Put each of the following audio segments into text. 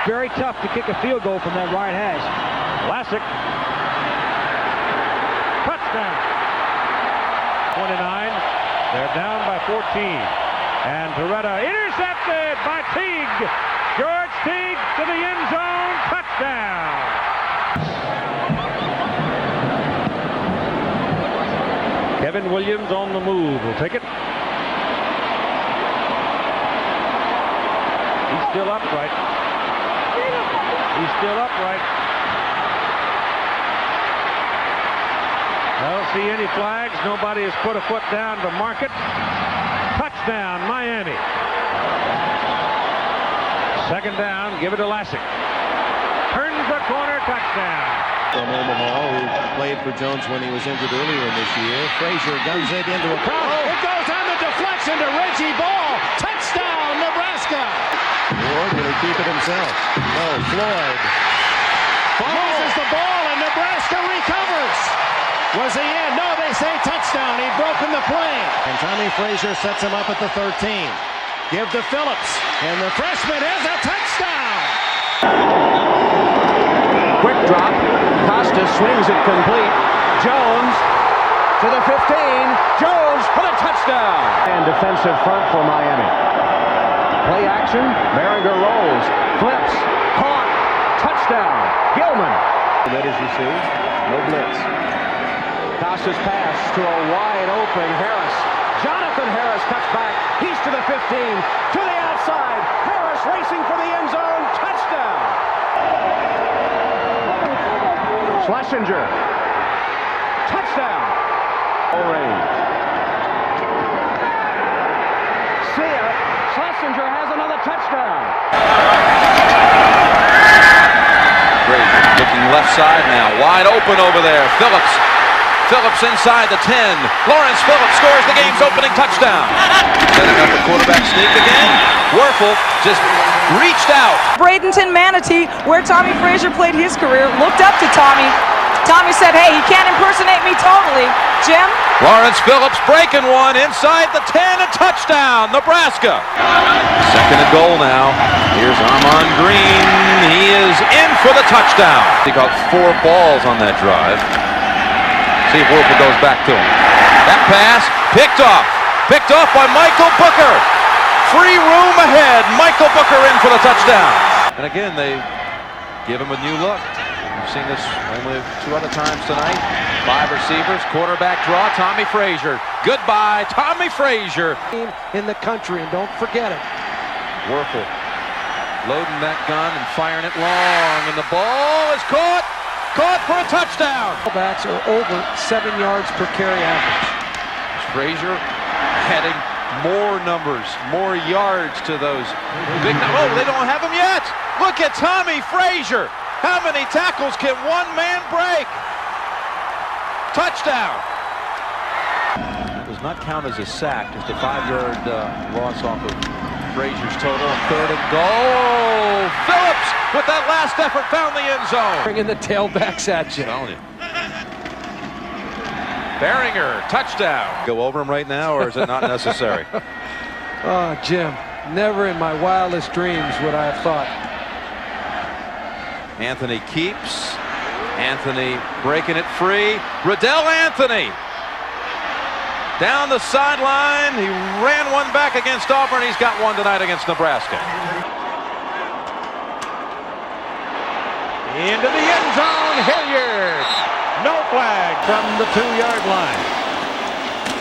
very tough to kick a field goal from that right hash. Classic. Touchdown. 29. They're down by 14. And Toretta intercepted by Teague. George Teague to the end zone. Touchdown. Kevin Williams on the move. Will take it. He's still upright. He's still upright. I don't see any flags. Nobody has put a foot down to mark it. Touchdown, Miami. Second down, give it to Lassick. Turns the corner, touchdown. From Omaha, who played for Jones when he was injured earlier in this year. Frazier guns it into a crowd. Oh, it goes on the deflection to Reggie Ball. Touchdown, Nebraska. Ward, will he keep it himself? No, Floyd. Loses the ball and Nebraska recovers. Was he in? No, they say touchdown. He'd broken the play. And Tommy Frazier sets him up at the 13. Give to Phillips. And the freshman has a touchdown. Quick drop. Costa swings it complete. Jones to the 15. Jones for the touchdown. And defensive front for Miami. Play action. Behringer rolls. Flips. Caught. Touchdown. Gilman. That as you see. No blitz. Costa's pass to a wide open Harris. Jonathan Harris cuts back. He's to the 15. To the outside. Harris racing for the end zone. Touchdown. Schlesinger. Touchdown. All range. See ya. Schlesinger has another touchdown. Frazier looking left side now. Wide open over there. Phillips inside the 10. Lawrence Phillips scores the game's opening touchdown. Setting up a quarterback sneak again. Werfel just reached out. Bradenton Manatee, where Tommy Frazier played his career, looked up to Tommy. Tommy said, hey, he can't impersonate me totally. Jim? Lawrence Phillips breaking one inside the 10. A touchdown, Nebraska. Second and goal now. Here's Armon Green. He is in for the touchdown. He got 4 balls on that drive. See if Werfel goes back to him. That pass picked off by Michael Booker. Free room ahead. Michael Booker in for the touchdown. And again, they give him a new look. We've seen this only 2 other times tonight. 5 receivers, quarterback draw. Tommy Frazier. Goodbye, Tommy Frazier. In the country, and don't forget it. Werfel loading that gun and firing it long, and the ball is caught for a touchdown. Backs are over 7 yards per carry average. Frazier heading more numbers, more yards to those big. Oh, they don't have him yet. Look at Tommy Frazier. How many tackles can one man break? Touchdown. That does not count as a sack, just a 5-yard loss off of Frazier's total. Third and goal. Phillips with that last effort found the end zone. Bringing the tailbacks at you. I'm telling you. Behringer, touchdown. Go over him right now, or is it not necessary? Oh, Jim, never in my wildest dreams would I have thought. Anthony keeps. Anthony breaking it free. Riddell Anthony down the sideline. He ran one back against Auburn. He's got one tonight against Nebraska. Into the end zone, Hilliard. No flag from the 2-yard line.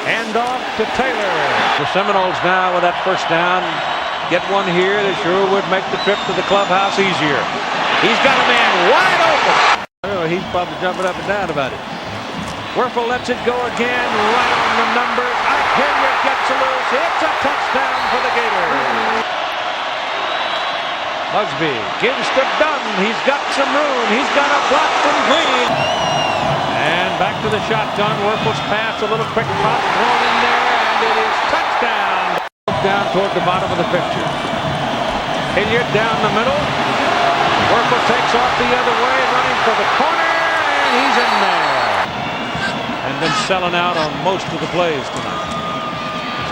Hand off to Taylor. The Seminoles now with that first down. Get one here. They sure would make the trip to the clubhouse easier. He's got a man wide open. Oh, he's probably jumping up and down about it. Werfel lets it go again, right on the number. Hilliard gets loose. It's a touchdown for the Gators. Busby gives to Dunn. He's got some room. He's got a block from Green. And back to the shotgun. Werfel's pass, a little quick pop thrown in there, and it is touchdown. Down toward the bottom of the picture. Hilliard down the middle. Werfel takes off the other way, running for the corner, and he's in there. And been selling out on most of the plays tonight.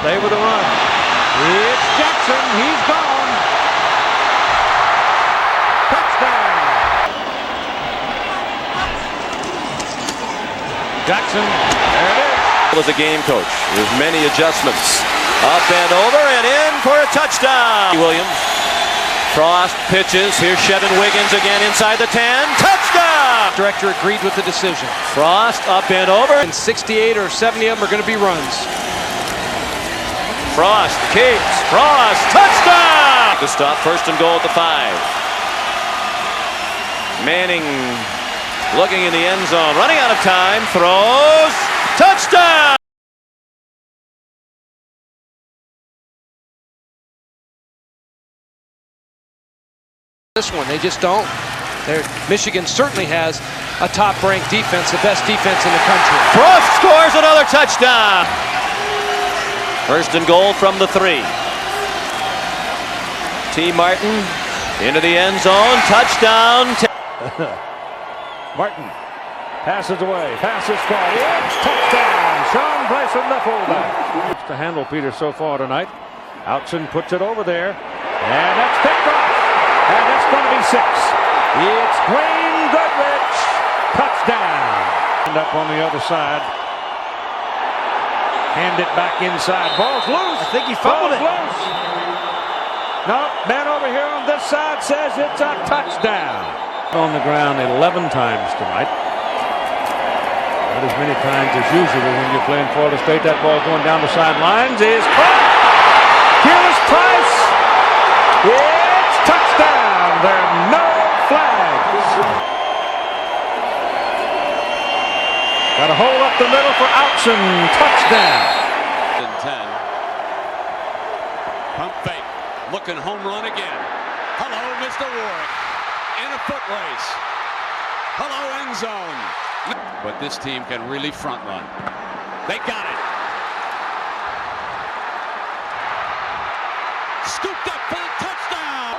Stay with the run. It's Jackson. He's gone. Jackson, there it is. As a game coach, there's many adjustments. Up and over and in for a touchdown. Williams. Frost pitches. Here's Shevin Wiggins again inside the 10. Touchdown! Director agreed with the decision. Frost up and over. And 68 or 70 of them are going to be runs. Frost keeps. Frost touchdown! To stop, first and goal at the 5. Manning looking in the end zone, running out of time, throws, touchdown! This one, they just don't. Michigan certainly has a top-ranked defense, the best defense in the country. Frost scores another touchdown! First and goal from the 3. T. Martin into the end zone, touchdown. Martin passes away, passes far, it's touchdown! Sean Bryson, the fullback. To handle Peter so far tonight. Outson puts it over there, and that's picked off. And that's going to be 6. It's Wayne Goodrich. Touchdown. And up on the other side. Hand it back inside. Ball's loose. I think he fumbled it. Loose. No, man over here on this side says it's a touchdown. On the ground 11 times tonight. Not as many times as usual when you're playing Florida State. That ball going down the sidelines is caught. Here's Price. It's touchdown. There are no flags. Got a hole up the middle for Outson. Touchdown. 10. Pump fake. Looking home run again. Hello, Mr. Warwick. In a foot race. Hello, end zone. But this team can really front run. They got it. Scooped up for the touchdown.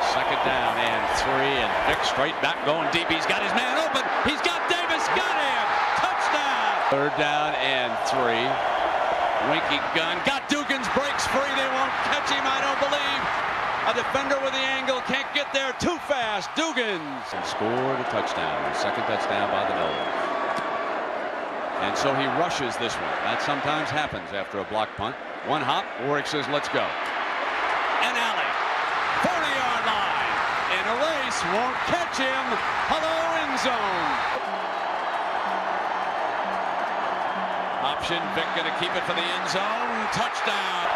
Second down and 3, and Vic straight back going deep. He's got his man open. He's got Davis. Got him. Touchdown. Third down and 3. Winky gun. Got Dugans. Breaks free. They won't catch him, I don't believe. A defender with the angle. Can't get there too fast. Dugans. And scored a touchdown. Second touchdown by the Noles. And so he rushes this one. That sometimes happens after a block punt. One hop. Warwick says, let's go. And alley. 40-yard line. In a race. Won't catch him. Hello, end zone. Option. Vic going to keep it for the end zone. Touchdown.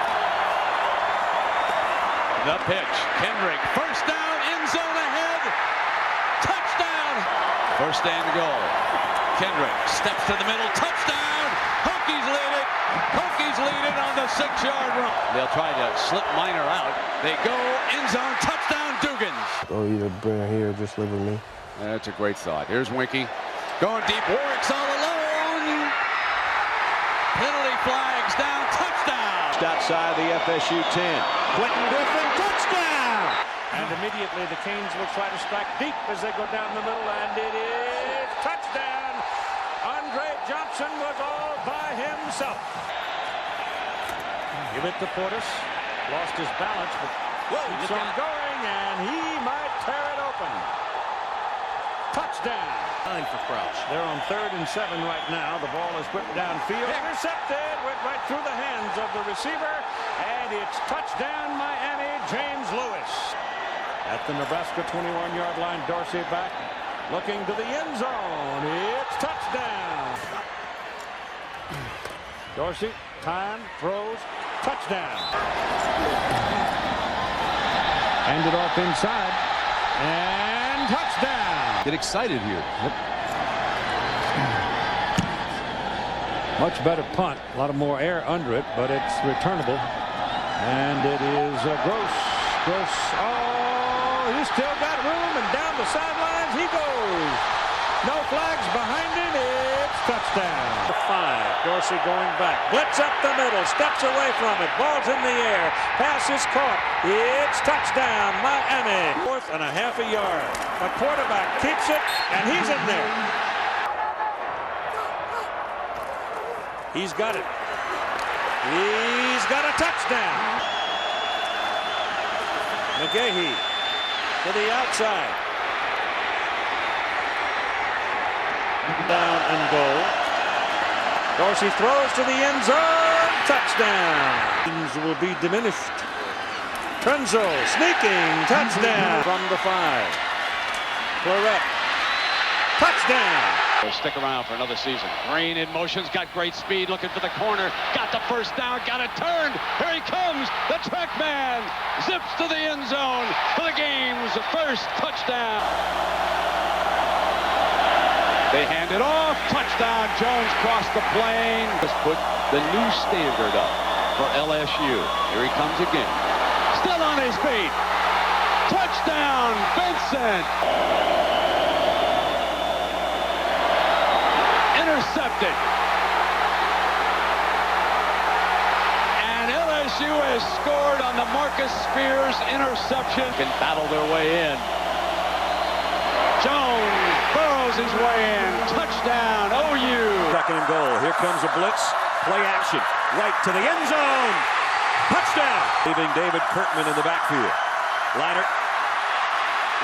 The pitch. Kendrick. First down. End zone ahead. Touchdown. First and goal. Kendrick steps to the middle. Touchdown. Hokies lead it. Hokies lead it on the 6-yard run. They'll try to slip Minor out. They go end zone. Touchdown. Dugans. Or either bring her here or just live with me. That's a great thought. Here's Winky. Going deep. Warwick's all alone. Penalty flags down. Touchdown. Outside the FSU 10. Quentin Griffin, touchdown! And immediately the Canes will try to strike deep as they go down the middle, and it is touchdown. Andre Johnson was all by himself. Give it to Portis. Lost his balance, but keeps on going, and he might tear it open. Touchdown. For Crouch. They're on 3rd and 7 right now. The ball is whipped downfield. Intercepted. Went right through the hands of the receiver. And it's touchdown Miami. James Lewis. At the Nebraska 21-yard line. Dorsey back. Looking to the end zone. It's touchdown. Dorsey. Time. Throws. Touchdown. Handed off inside. And touchdown. Get excited here. Much better punt. A lot of more air under it, but it's returnable. And it is Gross. Gross. Oh, he's still got room, and down the sidelines he goes. No flags behind him. It's touchdown. 5. Dorsey going back. Blitz up the middle. Steps away from it. Ball's in the air. Pass is caught. It's touchdown Miami. 4th and a half a yard. The quarterback keeps it, and he's in there. He's got it. He's got a touchdown. McGahee to the outside. Down and goal. Dorsey throws to the end zone. Touchdown. Things will be diminished. Trenzo sneaking. Touchdown. From the 5. Florida. Touchdown. Will stick around for another season. Green in motion's got great speed, looking for the corner. Got the first down, got it turned. Here he comes, the track man. Zips to the end zone for the game's first touchdown. They hand it off. Touchdown. Jones crossed the plane. Just put the new standard up for LSU. Here he comes again. Still on his feet. Touchdown, Vincent. Intercepted. And LSU has scored on the Marcus Spears interception. Can battle their way in. Jones burrows his way in. Touchdown, OU. Second and goal. Here comes a blitz. Play action. Right to the end zone. Touchdown. Leaving David Kirkman in the backfield. Leiter.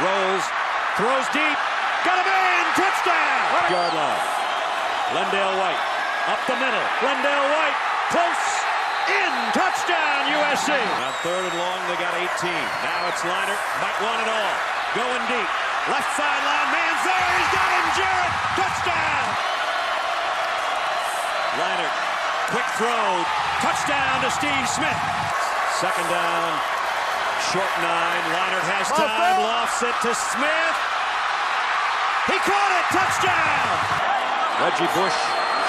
Rolls. Throws deep. Got him in. Touchdown. Yard line. Lendale White. Up the middle. Lendale White. Close. In. Touchdown, USC. On third and long, they got 18. Now it's Leiter. Might want it all. Going deep. Left sideline, man's there, he's got him, Jarrett, touchdown! Leiter, quick throw, touchdown to Steve Smith. Second down, short 9, Leiter has time, lofts it to Smith. He caught it, touchdown! Reggie Bush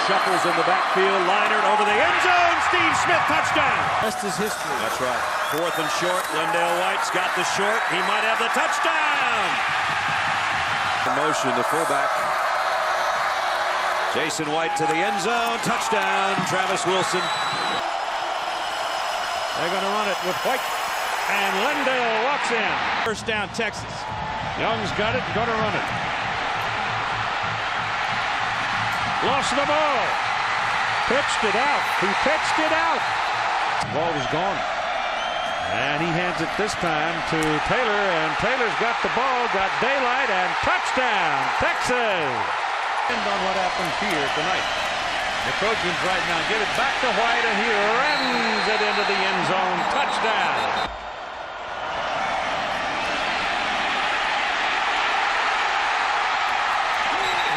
shuffles in the backfield, Leiter over the end zone, Steve Smith, touchdown! Rest is history. That's right. Fourth and short, Lendale White's got the short, he might have the touchdown! Motion, the fullback. Jason White to the end zone. Touchdown, Travis Wilson. They're going to run it with White. And Lendale walks in. First down, Texas. Young's got it, going to run it. Lost the ball. Pitched it out. He pitched it out. Ball was gone. And he hands it this time to Taylor, and Taylor's got the ball, got daylight, and touchdown, Texas! And on what happened here tonight. The Trojans right now get it back to White, and he rams it into the end zone, touchdown!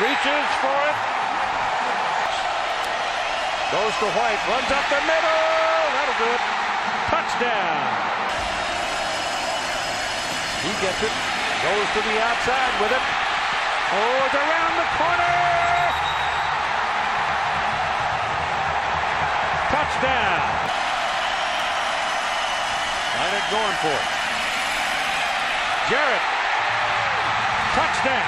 Reaches for it. Goes to White, runs up the middle, that'll do it. Touchdown! He gets it, goes to the outside with it. Oh, it's around the corner! Touchdown! Leiter going for it. Jarrett. Touchdown!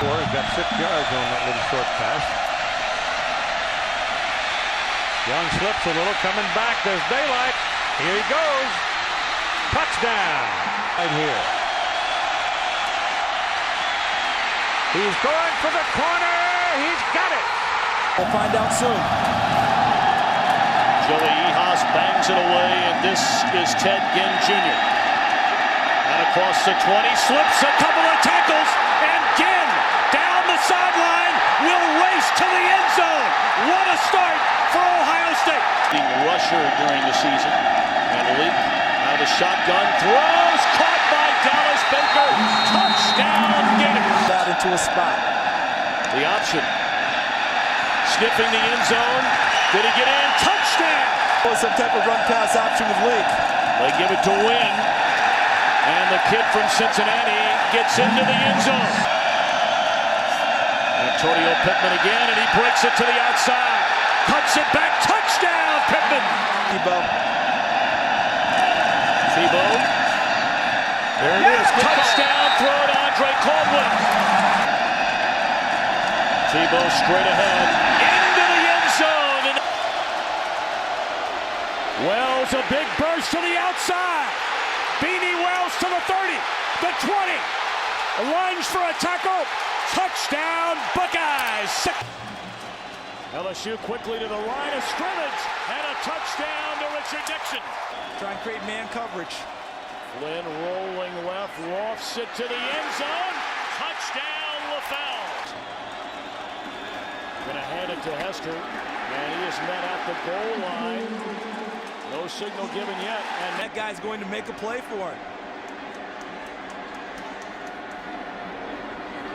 He's got 6 yards on that little short pass. Young slips a little, coming back. There's daylight. Here he goes. Touchdown. Right here. He's going for the corner. He's got it. We'll find out soon. Joey Ehas bangs it away, and this is Ted Ginn Jr. And across the 20, slips a couple of tackles, and Ginn down the sideline will race to the end zone. What a start for Ohio State. The rusher during the season. And Leak out of the shotgun, throws, caught by Dallas Baker. Touchdown, Gators. Out into a spot. The option. Sniffing the end zone. Did he get in? Touchdown! Some type of run pass option with Leak. They give it to Wynn. And the kid from Cincinnati gets into the end zone. Antonio Pittman again, and he breaks it to the outside. Cuts it back. Touchdown, Pittman! Tebow. There it is. Touchdown throw to Andre Caldwell. Tebow straight ahead. Into the end zone. Wells, a big burst to the outside. Beanie Wells to the 30, the 20. A lunge for a tackle. Touchdown, Buckeyes. LSU quickly to the line of scrimmage. And a touchdown to Richard Dixon. Try and create man coverage. Flynn rolling left, lofts it to the end zone. Touchdown, LaFell. Gonna hand it to Hester, and he is met at the goal line. No signal given yet, and That guy's going to make a play for it.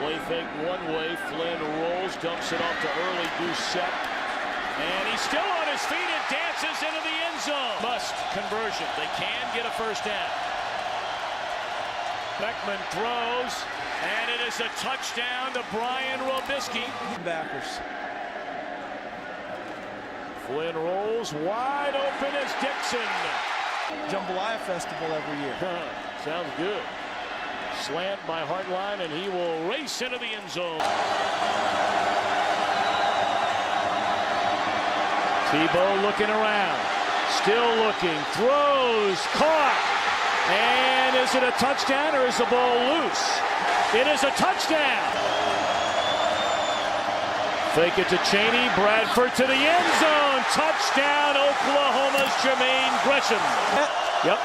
play fake one way. Flynn rolls, dumps it off to early Doucette, and he's still on his feet and dances into the end zone. Must conversion. They can get a first down. Beckman throws, and it is a touchdown to Brian Robisky. Backers. Flynn rolls, wide open as Dixon. Jambalaya Festival every year. Sounds good. Slant by Hartline, and he will race into the end zone. Tebow looking around, still looking, throws, caught. And is it a touchdown or is the ball loose? It is a touchdown. Fake it to Chaney, Bradford to the end zone. Touchdown, Oklahoma's Jermaine Gresham. Yep.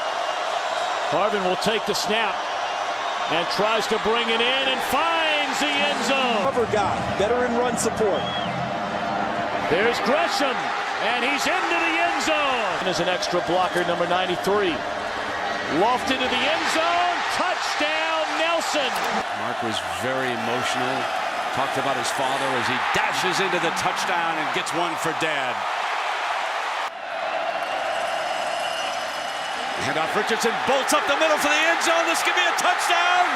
Harvin will take the snap and tries to bring it in and finds the end zone. Cover guy, better in run support. There's Gresham, and he's into the end zone. There's an extra blocker, number 93. Lofted to the end zone. Touchdown, Nelson. Mark was very emotional. Talked about his father as he dashes into the touchdown and gets one for Dad. Handoff, Richardson bolts up the middle for the end zone. This could be a touchdown.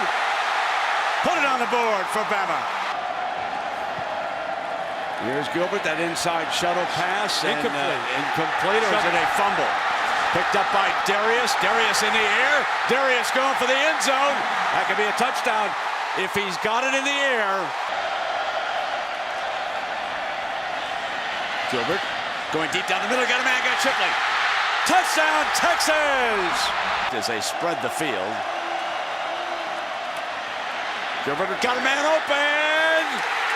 Put it on the board for Bama. Here's Gilbert, that inside shuttle pass. Incomplete, or is it a fumble? Picked up by Darius. Darius in the air. Darius going for the end zone. That could be a touchdown if he's got it in the air. Gilbert going deep down the middle. Got a man, got Shipley. Touchdown, Texas! As they spread the field. Gilbert got a man open.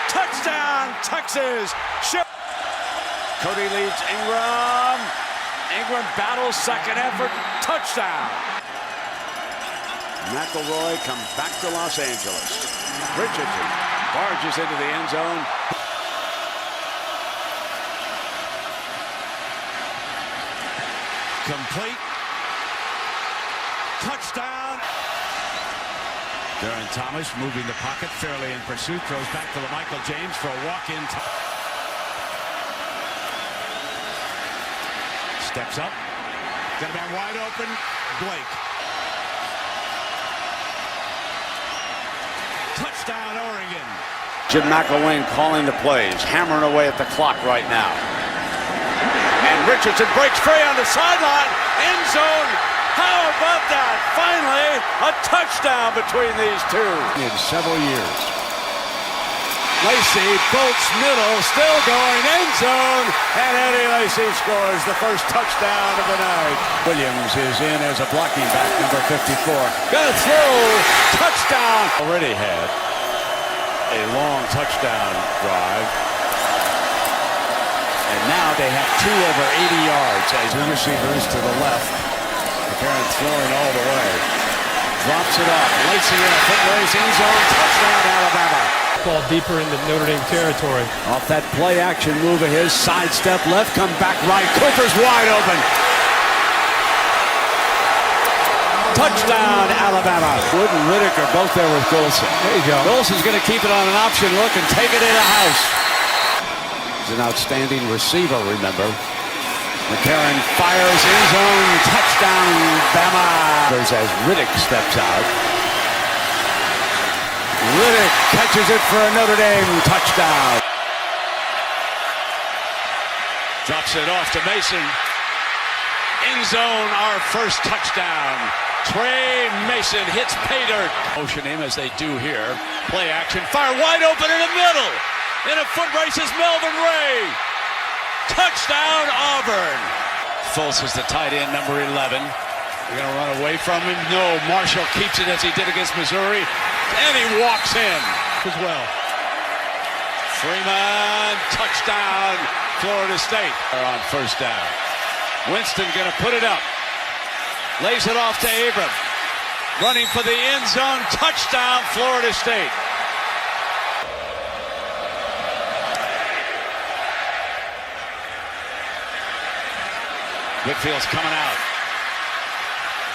Touchdown, Texas! Cody leads Ingram. Ingram battles, second effort, touchdown. McElroy comes back to Los Angeles. Richardson barges into the end zone. Complete. Touchdown. Darren Thomas moving the pocket, fairly in pursuit, throws back to Michael James for a walk-in. Steps up. Got a man wide open. Blake. Touchdown, Oregon. Jim McElwain calling the plays, hammering away at the clock right now. And Richardson breaks free on the sideline. End zone. How about that? Finally, a touchdown between these two. In several years. Lacey bolts middle, still going end zone, and Eddie Lacy scores the first touchdown of the night. Williams is in as a blocking back, number 54. Gonna throw, touchdown. Already had a long touchdown drive. And now they have two over 80 yards. As two receivers to the left. McCarron throwing all the way. Drops it up. Lacey in a foot race, end zone, touchdown, Alabama. Ball deeper into Notre Dame territory. Off that play action move of his, sidestep left, come back right. Cooper's wide open. Touchdown, Alabama. Wood and Riddick are both there with Golson. There you go. Golson's going to keep it on an option look and take it in the house. He's an outstanding receiver, remember. McCarron fires end zone, touchdown, Bama. There's as Riddick steps out. Riddick catches it for a Notre Dame touchdown. Drops it off to Mason. End zone, our first touchdown. Trey Mason hits pay dirt. Motion him as they do here. Play action, fire wide open in the middle. In a foot race is Melvin Ray. Touchdown, Auburn. Fultz is the tight end, number 11. They're going to run away from him. No, Marshall keeps it as he did against Missouri. And he walks in As well. Freeman, touchdown, Florida State. They're on first down. Winston going to put it up. Lays it off to Abram. Running for the end zone, touchdown, Florida State. Whitfield's coming out.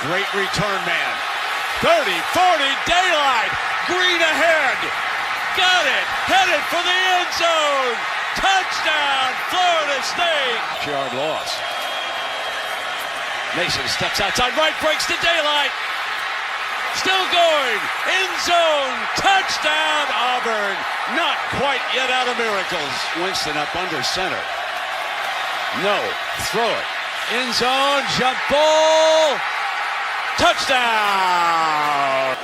Great return man. 30, 40, daylight. Green ahead. Got it. Headed for the end zone. Touchdown, Florida State. Yard loss. Mason steps outside right, breaks to daylight. Still going. End zone. Touchdown, Auburn. Not quite yet out of miracles. Winston up under center. No. Throw it. End zone. Jump ball. Touchdown.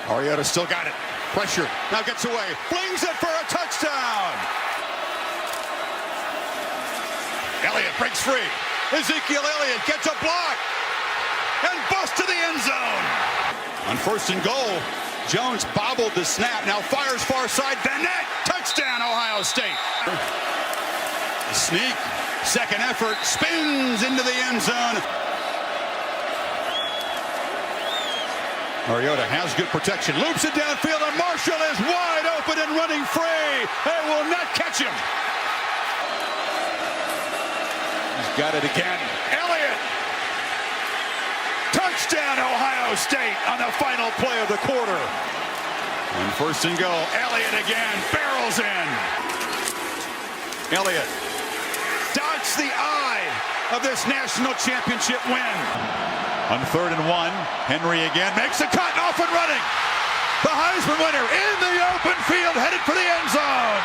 Mariota still got it. Pressure. Now gets away. Flings it for a touchdown. Elliott breaks free. Ezekiel Elliott gets a block and busts to the end zone. On first and goal, Jones bobbled the snap. Now fires far side. Bennett. Touchdown, Ohio State. Sneak. Second effort. Spins into the end zone. Mariota has good protection. Loops it downfield, and Marshall is wide open and running free. They will not catch him. He's got it again. Elliott. Touchdown, Ohio State on the final play of the quarter. On first and goal, Elliott again barrels in. Elliott dots the eye of this national championship win. On third and one, Henry again makes a cut, off and running. The Heisman winner in the open field, headed for the end zone.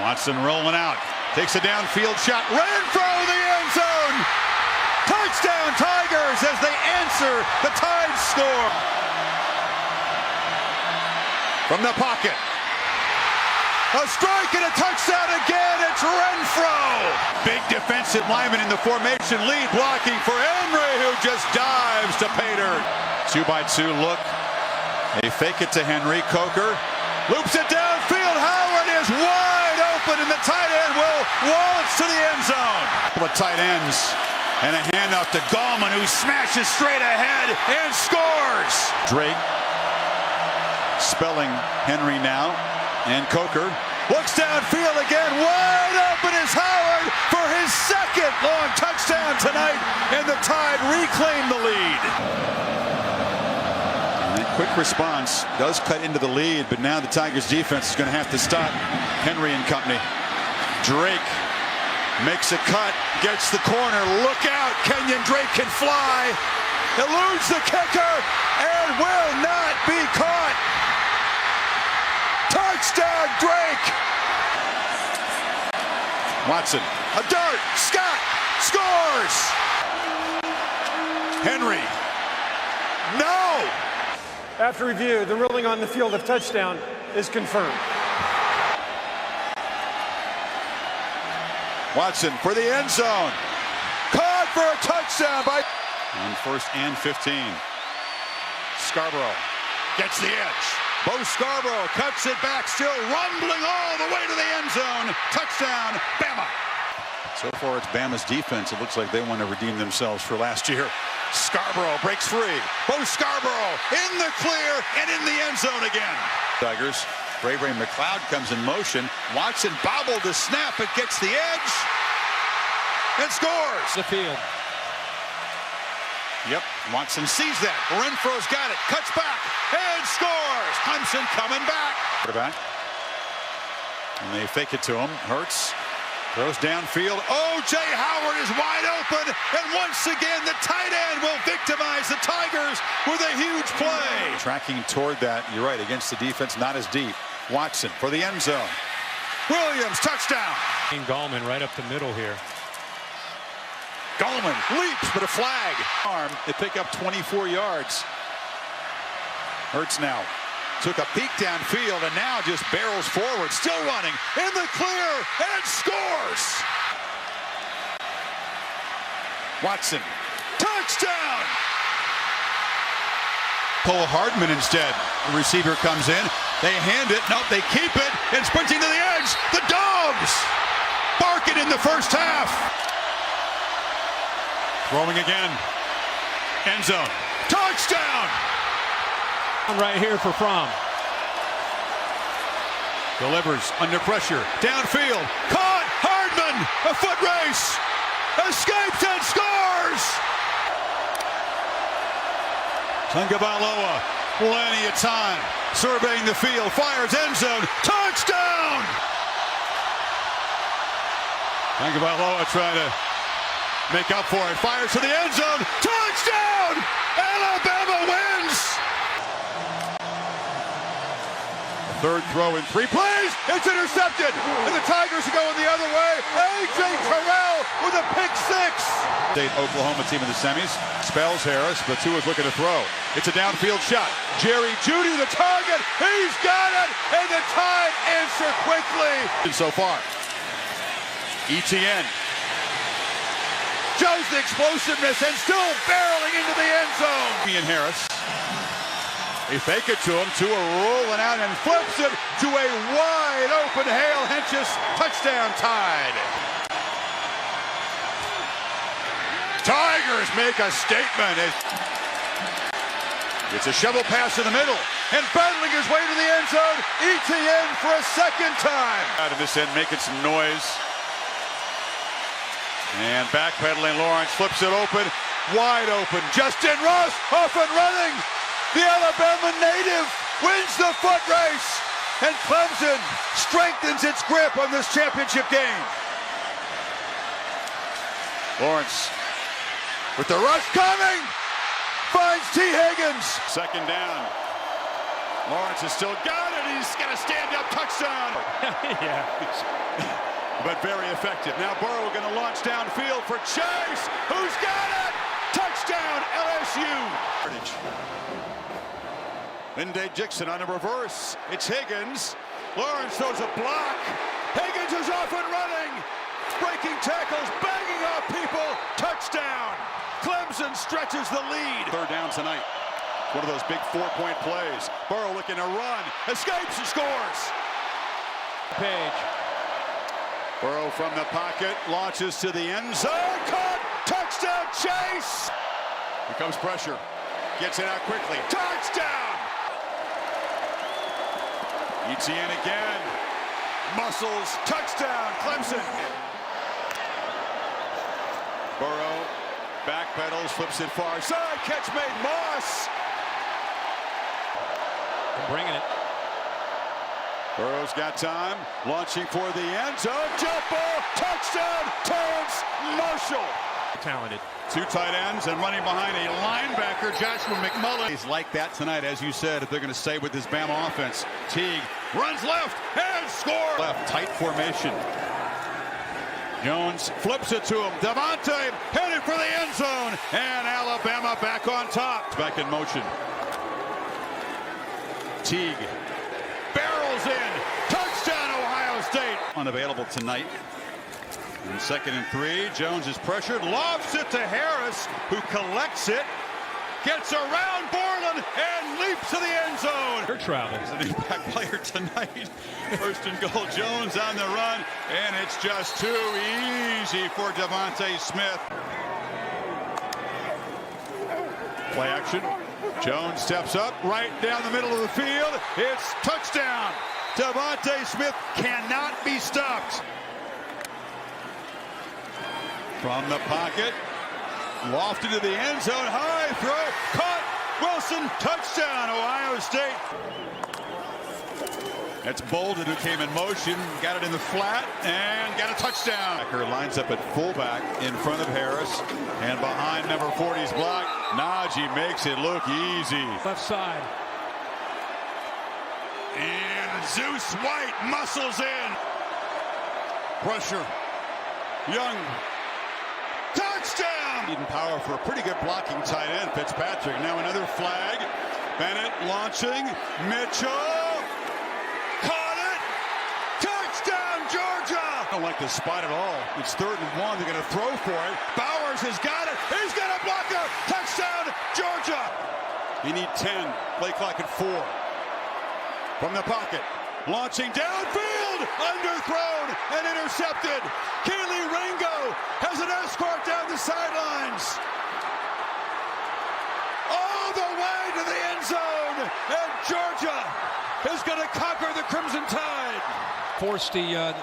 Watson rolling out, takes a downfield shot, ran through the end zone. Touchdown Tigers as they answer the Tide score. From the pocket. A strike and a touchdown again. It's Renfro. Big defensive lineman in the formation. Lead blocking for Henry, who just dives to pay dirt. 2-by-2 look. They fake it to Henry. Coker loops it downfield. Howard is wide open, and the tight end will waltz to the end zone. The tight ends. And a handoff to Gallman, who smashes straight ahead and scores. Drake spelling Henry now. And Coker looks downfield again. Wide open is Howard for his second long touchdown tonight. And the Tide reclaim the lead. And that quick response does cut into the lead, but now the Tigers defense is going to have to stop Henry and company. Drake makes a cut, gets the corner. Look out, Kenyon Drake can fly. Eludes the kicker and will not be caught. Touchdown, Drake! Watson, a dart, Scott, scores! Henry, no! After review, the ruling on the field of touchdown is confirmed. Watson for the end zone. Caught for a touchdown by... On first and 15. Scarborough gets the edge. Bo Scarborough cuts it back, still rumbling all the way to the end zone. Touchdown, Bama. So far, it's Bama's defense. It looks like they want to redeem themselves for last year. Scarborough breaks free. Bo Scarborough in the clear and in the end zone again. Tigers. Ray McLeod comes in motion. Watson bobbled the snap. It gets the edge and scores. The field. Yep, Watson sees that. Renfro's got it, cuts back, and scores. Clemson coming back. Quarterback. And they fake it to him. Hurts throws downfield. O.J. Howard is wide open, and once again the tight end will victimize the Tigers with a huge play. Tracking toward that, you're right, against the defense, not as deep. Watson for the end zone. Williams, touchdown. Gallman right up the middle here. Gallman leaps, but a flag. Arm, they pick up 24 yards. Hurts now took a peek downfield and now just barrels forward, still running in the clear and scores. Watson, touchdown. Cole Hardman instead. The receiver comes in. They hand it. Nope, they keep it. And sprinting to the edge, the Dogs barking in the first half. Throwing again. End zone. Touchdown! Right here for Fromm. Delivers under pressure. Downfield. Caught. Hardman. A foot race. Escapes and scores. Tagovailoa. Plenty of time. Surveying the field. Fires end zone. Touchdown. Tagovailoa trying to make up for it. Fires to the end zone. Touchdown. Alabama wins. Third throw in 3 plays. It's intercepted. And the Tigers are going the other way. A.J. Terrell with a pick six. State Oklahoma team in the semis. Spells Harris, but Tua's looking to throw. It's a downfield shot. Jerry Jeudy, the target. He's got it. And the time answer quickly. And so far, ETN. Shows the explosiveness and still barreling into the end zone. Ian Harris. They fake it to him. Tua rolling out and flips it to a wide open Hale Henches touchdown Tide. Tigers make a statement. It's a shovel pass in the middle and battling his way to the end zone. ETN for a second time. Out of this end, making some noise. And backpedaling Lawrence flips it open. Wide open. Justin Ross off and running. The Alabama native wins the foot race, and Clemson strengthens its grip on this championship game. Lawrence with the rush coming, finds T. Higgins. Second down. Lawrence has still got it. He's got a stand-up touchdown. Yeah. But very effective. Now Burrow going to launch downfield for Chase. Who's got it? Touchdown, LSU. Linday Dixon on a reverse. It's Higgins. Lawrence throws a block. Higgins is off and running. Breaking tackles, banging off people. Touchdown. Clemson stretches the lead. Third down tonight. One of those big 4-point plays. Burrow looking to run. Escapes and scores. Page. Burrow from the pocket. Launches to the end zone. Caught. Touchdown Chase. Here comes pressure. Gets it out quickly. Touchdown. ETN again. Muscles. Touchdown, Clemson. Burrow backpedals, flips it far side. Catch made. Moss. I'm bringing it. Burrow's got time. Launching for the end zone. Jump ball. Touchdown, Terrence Marshall. Talented. Two tight ends and running behind a linebacker, Joshua McMullen. He's like that tonight, as you said, if they're going to stay with this Bama offense. Teague runs left and scores. Left, tight formation. Jones flips it to him. Devontae headed for the end zone. And Alabama back on top. Back in motion. Teague barrels in. Touchdown, Ohio State. Unavailable tonight. And 2nd and 3, Jones is pressured, lofts it to Harris, who collects it, gets around Borland, and leaps to the end zone. They're traveling. He's an impact player tonight. 1st and goal, Jones on the run, and it's just too easy for Devontae Smith. Play action. Jones steps up, right down the middle of the field. It's touchdown. Devontae Smith cannot be stopped. From the pocket, lofted to the end zone, high throw, caught, Wilson, touchdown, Ohio State. That's Bolden who came in motion, got it in the flat, and got a touchdown. Packer lines up at fullback in front of Harris, and behind number 40's block, Najee makes it look easy. Left side. And Zeus White muscles in. Pressure. Young. Touchdown! Eden power for a pretty good blocking tight end, Fitzpatrick. Now another flag. Bennett launching. Mitchell. Caught it. Touchdown, Georgia! I don't like the spot at all. It's 3rd and 1. They're going to throw for it. Bowers has got it. He's got a blocker. Touchdown, Georgia! You need 10. Play clock at 4. From the pocket. Launching downfield, underthrown and intercepted. Keely Ringo has an escort down the sidelines. All the way to the end zone. And Georgia is going to conquer the Crimson Tide. force the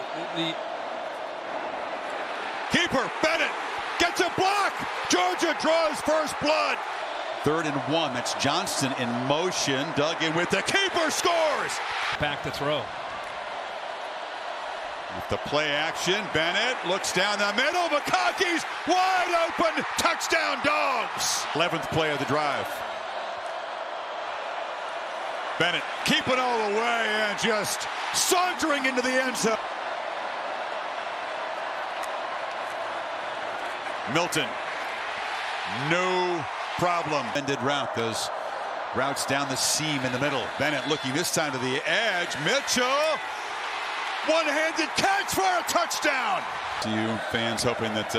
keeper Bennett gets a block. Georgia draws first blood. 3rd and 1. That's Johnston in motion. Dug in with the keeper, scores. back to throw. With the play action, Bennett looks down the middle. McConkey's wide open. Touchdown, Dogs. 11th play of the drive. Bennett keeping all the way and just sauntering into the end zone. Milton, no problem. Ended route, those routes down the seam in the middle. Bennett looking this time to the edge. Mitchell, one-handed catch for a touchdown. You fans hoping that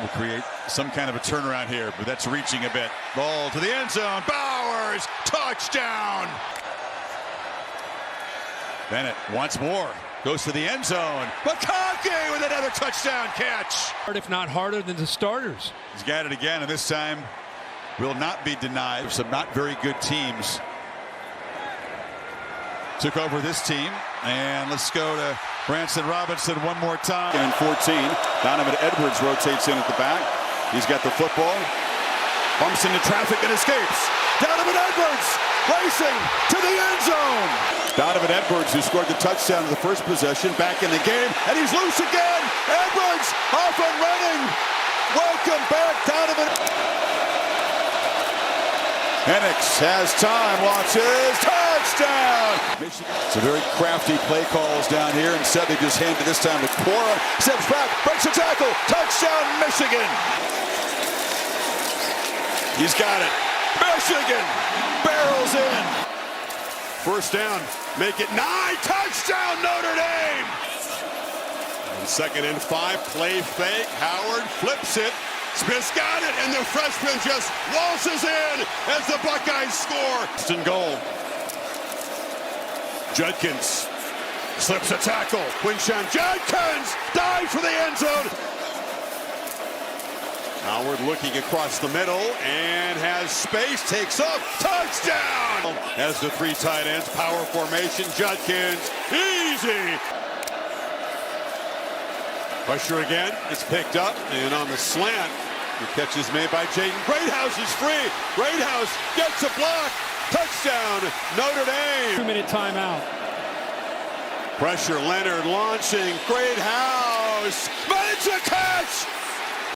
will create some kind of a turnaround here, but that's reaching a bit. Ball to the end zone. Bowers, touchdown. Bennett once more goes to the end zone. McConkey with another touchdown catch. If not harder than the starters. He's got it again, and this time will not be denied. Some not very good teams took over this team. And let's go to Branson Robinson one more time. And 14, Donovan Edwards rotates in at the back. He's got the football, bumps into traffic and escapes. Donovan Edwards racing to the end zone. Donovan Edwards, who scored the touchdown in the first possession, back in the game, And he's loose again. Edwards off and running. Welcome back, Donovan. Penix has time, launches, touchdown. Michigan. Some very crafty play calls down here. Instead, they just hand it this time to Cora. Steps back, breaks a tackle, touchdown, Michigan. He's got it. Michigan barrels in. First down, make it 9, touchdown, Notre Dame. And 2nd and 5, play fake. Howard flips it. Smith's got it, and the freshman just waltzes in as the Buckeyes score. First goal. Judkins slips a tackle. Quinshawn Judkins dives for the end zone. Howard looking across the middle and has space, takes up, touchdown! As the 3 tight ends, power formation, Judkins, easy! Pressure again, it's picked up, and on the slant, the catch is made by Jaden. Greathouse is free. Greathouse gets a block. Touchdown, Notre Dame. 2-minute timeout. Pressure, Leonard launching. Greathouse. But it's a catch.